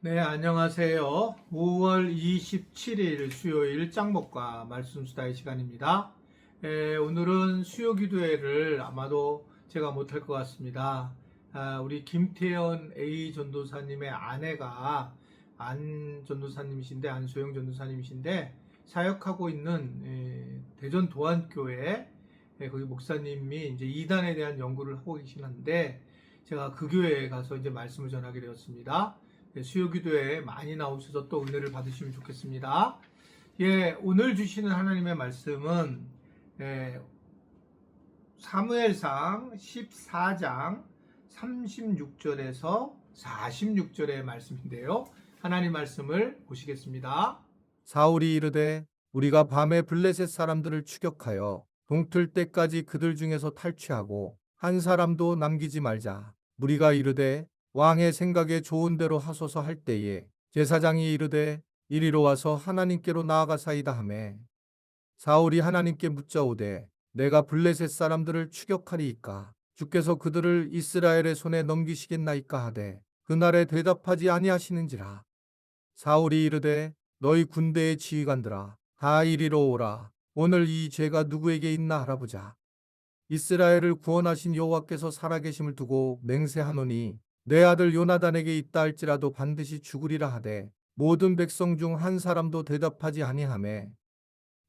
네, 안녕하세요. 5월 27일 수요일 짱목과 말씀수다의 시간입니다. 오늘은 수요 기도회를 아마도 제가 못할 것 같습니다. 우리 김태현 A 전도사님의 아내가 안 전도사님이신데, 안소영 전도사님이신데, 사역하고 있는 대전 도안교회, 거기 목사님이 이제 이단에 대한 연구를 하고 계시는데, 제가 그 교회에 가서 이제 말씀을 전하게 되었습니다. 수요 기도에 많이 나오셔서 또 은혜를 받으시면 좋겠습니다. 오늘 주시는 하나님의 말씀은 사무엘상 14장 36절에서 46절의 말씀인데요. 하나님 말씀을 보시겠습니다. 사울이 이르되 우리가 밤에 블레셋 사람들을 추격하여 동틀 때까지 그들 중에서 탈취하고 한 사람도 남기지 말자. 무리가 이르되 왕의 생각에 좋은 대로 하소서 할 때에 제사장이 이르되 이리로 와서 하나님께로 나아가사이다 하매 사울이 하나님께 묻자오되 내가 블레셋 사람들을 추격하리이까 주께서 그들을 이스라엘의 손에 넘기시겠나이까 하되 그날에 대답하지 아니하시는지라. 사울이 이르되 너희 군대의 지휘관들아 다 이리로 오라. 오늘 이 죄가 누구에게 있나 알아보자. 이스라엘을 구원하신 여호와께서 살아계심을 두고 맹세하노니 내 아들 요나단에게 있다 할지라도 반드시 죽으리라 하되 모든 백성 중 한 사람도 대답하지 아니하매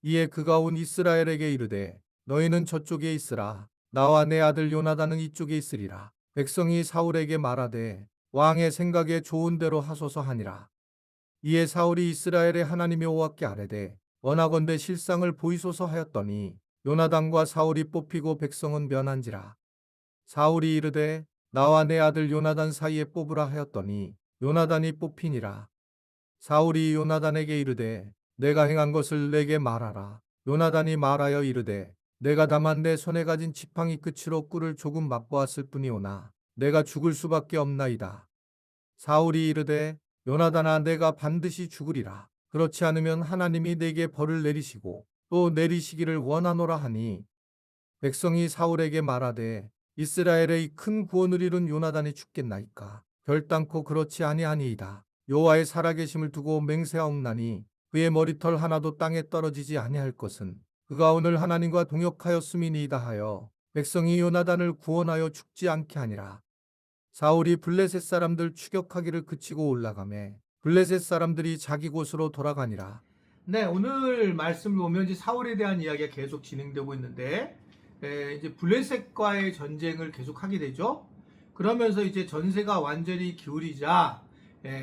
이에 그가 온 이스라엘에게 이르되 너희는 저쪽에 있으라. 나와 내 아들 요나단은 이쪽에 있으리라. 백성이 사울에게 말하되 왕의 생각에 좋은 대로 하소서 하니라. 이에 사울이 이스라엘의 하나님 여호와께 아뢰되 원하건대 실상을 보이소서 하였더니 요나단과 사울이 뽑히고 백성은 면한지라. 사울이 이르되 나와 내 아들 요나단 사이에 뽑으라 하였더니 요나단이 뽑히니라. 사울이 요나단에게 이르되 내가 행한 것을 내게 말하라. 요나단이 말하여 이르되 내가 다만 내 손에 가진 지팡이 끝으로 꿀을 조금 맛보았을 뿐이오나 내가 죽을 수밖에 없나이다. 사울이 이르되 요나단아 내가 반드시 죽으리라. 그렇지 않으면 하나님이 내게 벌을 내리시고 또 내리시기를 원하노라 하니 백성이 사울에게 말하되 이스라엘의 큰 구원을 이룬 요나단이 죽겠나이까. 결단코 그렇지 아니하니이다. 여호와의 살아계심을 두고 맹세하옵나니 그의 머리털 하나도 땅에 떨어지지 아니할 것은 그가 오늘 하나님과 동역하였음이니이다 하여 백성이 요나단을 구원하여 죽지 않게 하니라. 사울이 블레셋 사람들 추격하기를 그치고 올라가매 블레셋 사람들이 자기 곳으로 돌아가니라. 네, 오늘 말씀을 보면 이제 사울에 대한 이야기가 계속 진행되고 있는데, 이제 블레셋과의 전쟁을 계속하게 되죠. 그러면서 이제 전세가 완전히 기울이자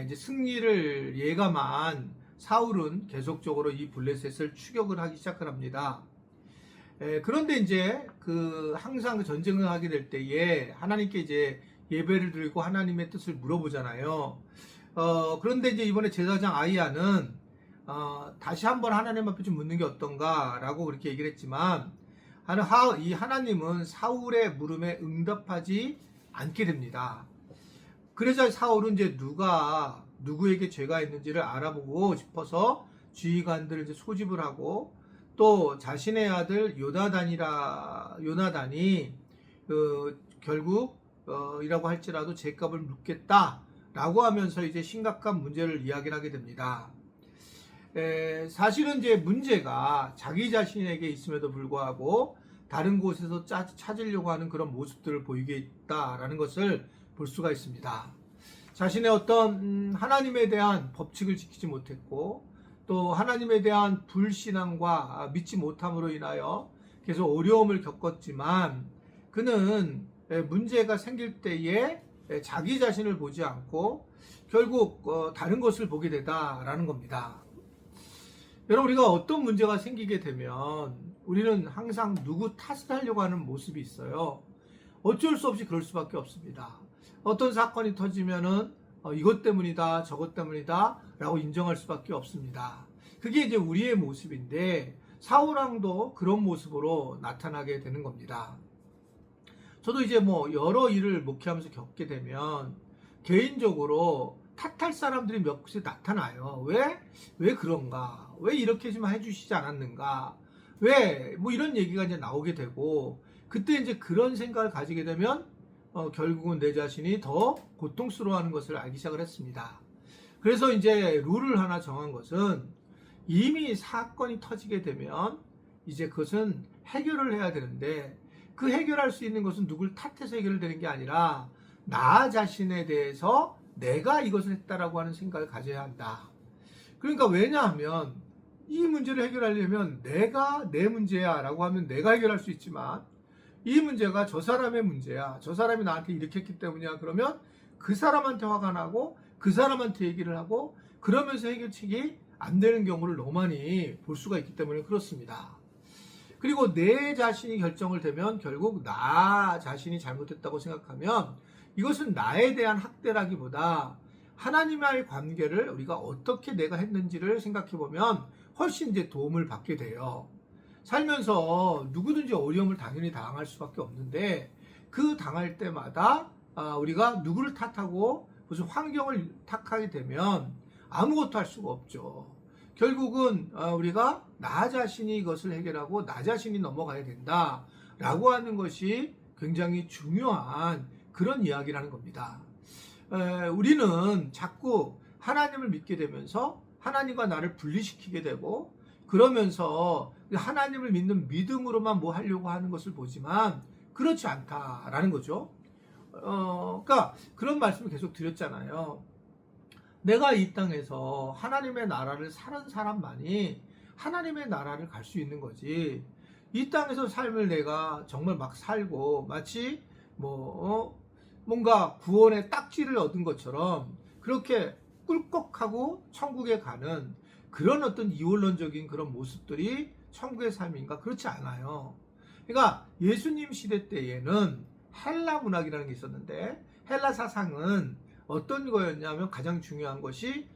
이제 승리를 예감한 사울은 계속적으로 이 블레셋을 추격을 하기 시작을 합니다. 그런데 이제 항상 전쟁을 하게 될 때에 하나님께 이제 예배를 드리고 하나님의 뜻을 물어보잖아요. 그런데 이제 이번에 제사장 아이야는 다시 한번 하나님 앞에 좀 묻는 게 어떤가라고 그렇게 얘기를 했지만 이 하나님은 사울의 물음에 응답하지 않게 됩니다. 그래서 사울은 이제 누구에게 죄가 있는지를 알아보고 싶어서 지휘관들을 이제 소집을 하고 또 자신의 아들 요나단이 결국 이라고 할지라도 죄값을 묻겠다라고 하면서 이제 심각한 문제를 이야기를 하게 됩니다. 사실은 이제 문제가 자기 자신에게 있음에도 불구하고 다른 곳에서 찾으려고 하는 그런 모습들을 보이게 있다라는 것을 볼 수가 있습니다. 자신의 어떤 하나님에 대한 법칙을 지키지 못했고 또 하나님에 대한 불신앙과 믿지 못함으로 인하여 계속 어려움을 겪었지만 그는 문제가 생길 때에 자기 자신을 보지 않고 결국 다른 것을 보게 되다라는 겁니다. 여러분, 우리가 어떤 문제가 생기게 되면 우리는 항상 누구 탓을 하려고 하는 모습이 있어요. 어쩔 수 없이 그럴 수밖에 없습니다. 어떤 사건이 터지면은 이것 때문이다, 저것 때문이다 라고 인정할 수밖에 없습니다. 그게 이제 우리의 모습인데 사울왕도 그런 모습으로 나타나게 되는 겁니다. 저도 이제 여러 일을 목회하면서 겪게 되면 개인적으로 탓할 사람들이 몇 곳에 나타나요. 왜 그런가? 왜 이렇게 좀 해주시지 않았는가? 이런 얘기가 이제 나오게 되고, 그때 이제 그런 생각을 가지게 되면, 결국은 내 자신이 더 고통스러워하는 것을 알기 시작을 했습니다. 그래서 이제 룰을 하나 정한 것은 이미 사건이 터지게 되면 이제 그것은 해결을 해야 되는데 그 해결할 수 있는 것은 누굴 탓해서 해결되는 게 아니라 나 자신에 대해서 내가 이것을 했다라고 하는 생각을 가져야 한다. 그러니까 왜냐하면 이 문제를 해결하려면 내가 내 문제야 라고 하면 내가 해결할 수 있지만 이 문제가 저 사람의 문제야. 저 사람이 나한테 이렇게 했기 때문이야. 그러면 그 사람한테 화가 나고 그 사람한테 얘기를 하고 그러면서 해결책이 안 되는 경우를 너무 많이 볼 수가 있기 때문에 그렇습니다. 그리고 내 자신이 결정을 되면 결국 나 자신이 잘못했다고 생각하면 이것은 나에 대한 학대라기보다 하나님과의 관계를 우리가 어떻게 내가 했는지를 생각해 보면 훨씬 이제 도움을 받게 돼요. 살면서 누구든지 어려움을 당연히 당할 수밖에 없는데 그 당할 때마다 우리가 누구를 탓하고 무슨 환경을 탓하게 되면 아무것도 할 수가 없죠. 결국은 우리가 나 자신이 이것을 해결하고 나 자신이 넘어가야 된다라고 하는 것이 굉장히 중요한 그런 이야기라는 겁니다. 우리는 자꾸 하나님을 믿게 되면서 하나님과 나를 분리시키게 되고 그러면서 하나님을 믿는 믿음으로만 뭐 하려고 하는 것을 보지만 그렇지 않다라는 거죠. 그러니까 그런 말씀을 계속 드렸잖아요. 내가 이 땅에서 하나님의 나라를 사는 사람만이 하나님의 나라를 갈 수 있는 거지. 이 땅에서 삶을 내가 정말 막 살고 마치 뭔가 구원의 딱지를 얻은 것처럼 그렇게 꿀꺽하고 천국에 가는 그런 어떤 이원론적인 그런 모습들이 천국의 삶인가? 그렇지 않아요. 그러니까 예수님 시대 때에는 헬라 문학이라는 게 있었는데 헬라 사상은 어떤 거였냐면 가장 중요한 것이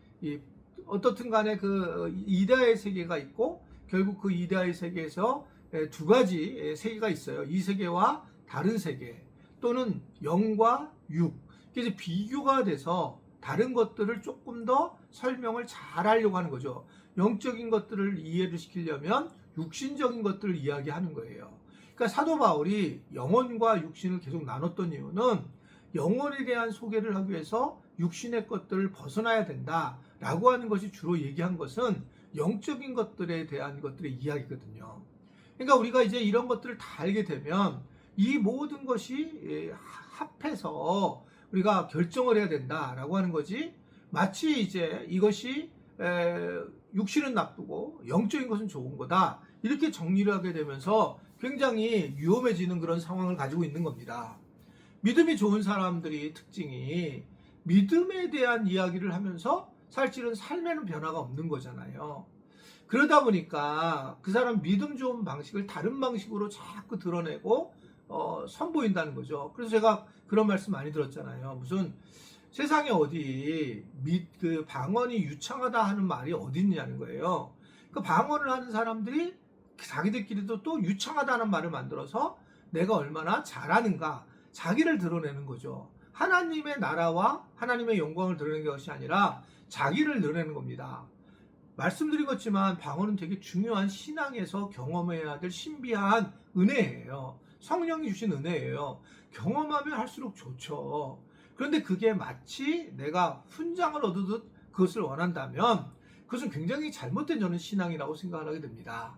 어떻든 간에 그 이데아의 세계가 있고 결국 그 이데아의 세계에서 두 가지 세계가 있어요. 이 세계와 다른 세계 또는 영과 육. 그래서 비교가 돼서 다른 것들을 조금 더 설명을 잘 하려고 하는 거죠. 영적인 것들을 이해를 시키려면 육신적인 것들을 이야기하는 거예요. 그러니까 사도 바울이 영혼과 육신을 계속 나눴던 이유는 영혼에 대한 소개를 하기 위해서 육신의 것들을 벗어나야 된다라고 하는 것이 주로 얘기한 것은 영적인 것들에 대한 것들의 이야기거든요. 그러니까 우리가 이제 이런 것들을 다 알게 되면 이 모든 것이 합해서 우리가 결정을 해야 된다라고 하는 거지 마치 이제 이것이 육신은 나쁘고 영적인 것은 좋은 거다 이렇게 정리를 하게 되면서 굉장히 위험해지는 그런 상황을 가지고 있는 겁니다. 믿음이 좋은 사람들이 특징이 믿음에 대한 이야기를 하면서 사실은 삶에는 변화가 없는 거잖아요. 그러다 보니까 그 사람 믿음 좋은 방식을 다른 방식으로 자꾸 드러내고 선보인다는 거죠. 그래서 제가 그런 말씀 많이 들었잖아요. 무슨 세상에 어디 그 방언이 유창하다 하는 말이 어디 있냐는 거예요. 그 방언을 하는 사람들이 자기들끼리도 또 유창하다는 말을 만들어서 내가 얼마나 잘하는가 자기를 드러내는 거죠. 하나님의 나라와 하나님의 영광을 드러내는 것이 아니라 자기를 드러내는 겁니다. 말씀드린 것지만 방언은 되게 중요한 신앙에서 경험해야 될 신비한 은혜예요. 성령이 주신 은혜예요. 경험하면 할수록 좋죠. 그런데 그게 마치 내가 훈장을 얻으듯 그것을 원한다면 그것은 굉장히 잘못된 저는 신앙이라고 생각을 하게 됩니다.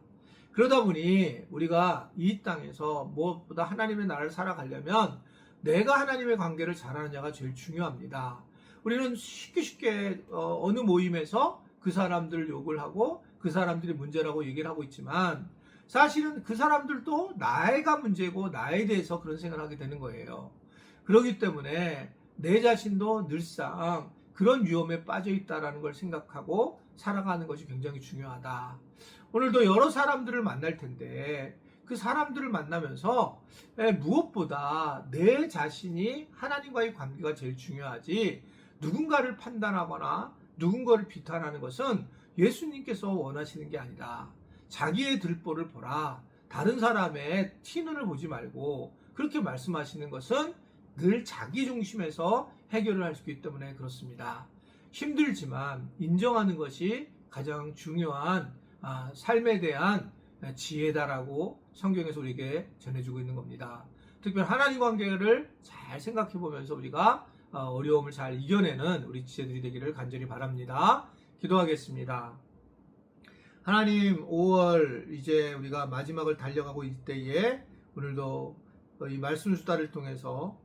그러다 보니 우리가 이 땅에서 무엇보다 하나님의 나라를 살아가려면 내가 하나님의 관계를 잘하느냐가 제일 중요합니다. 우리는 쉽게 어느 모임에서 그 사람들 욕을 하고 그 사람들이 문제라고 얘기를 하고 있지만 사실은 그 사람들도 나가 문제고 나에 대해서 그런 생각을 하게 되는 거예요. 그렇기 때문에 내 자신도 늘상 그런 위험에 빠져 있다는 걸 생각하고 살아가는 것이 굉장히 중요하다. 오늘도 여러 사람들을 만날 텐데 그 사람들을 만나면서 무엇보다 내 자신이 하나님과의 관계가 제일 중요하지 누군가를 판단하거나 누군가를 비판하는 것은 예수님께서 원하시는 게 아니라 자기의 들보를 보라. 다른 사람의 티눈을 보지 말고 그렇게 말씀하시는 것은 늘 자기 중심에서 해결을 할 수 있기 때문에 그렇습니다. 힘들지만 인정하는 것이 가장 중요한 삶에 대한 지혜다라고 성경에서 우리에게 전해주고 있는 겁니다. 특별히 하나님 관계를 잘 생각해 보면서 우리가 어려움을 잘 이겨내는 우리 지체들이 되기를 간절히 바랍니다. 기도하겠습니다. 하나님, 5월 이제 우리가 마지막을 달려가고 있을 때에 오늘도 이 말씀 수다를 통해서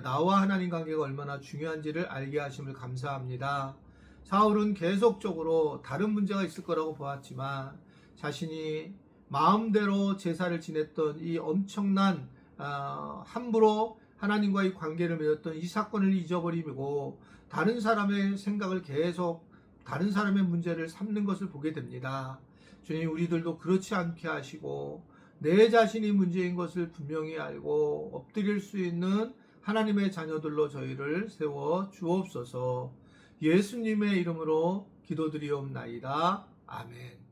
나와 하나님 관계가 얼마나 중요한지를 알게 하심을 감사합니다. 사울은 계속적으로 다른 문제가 있을 거라고 보았지만 자신이 마음대로 제사를 지냈던 이 엄청난 함부로 하나님과의 관계를 맺었던 이 사건을 잊어버리고 다른 사람의 생각을 계속 다른 사람의 문제를 삼는 것을 보게 됩니다. 주님, 우리들도 그렇지 않게 하시고 내 자신이 문제인 것을 분명히 알고 엎드릴 수 있는 하나님의 자녀들로 저희를 세워 주옵소서. 예수님의 이름으로 기도드리옵나이다. 아멘.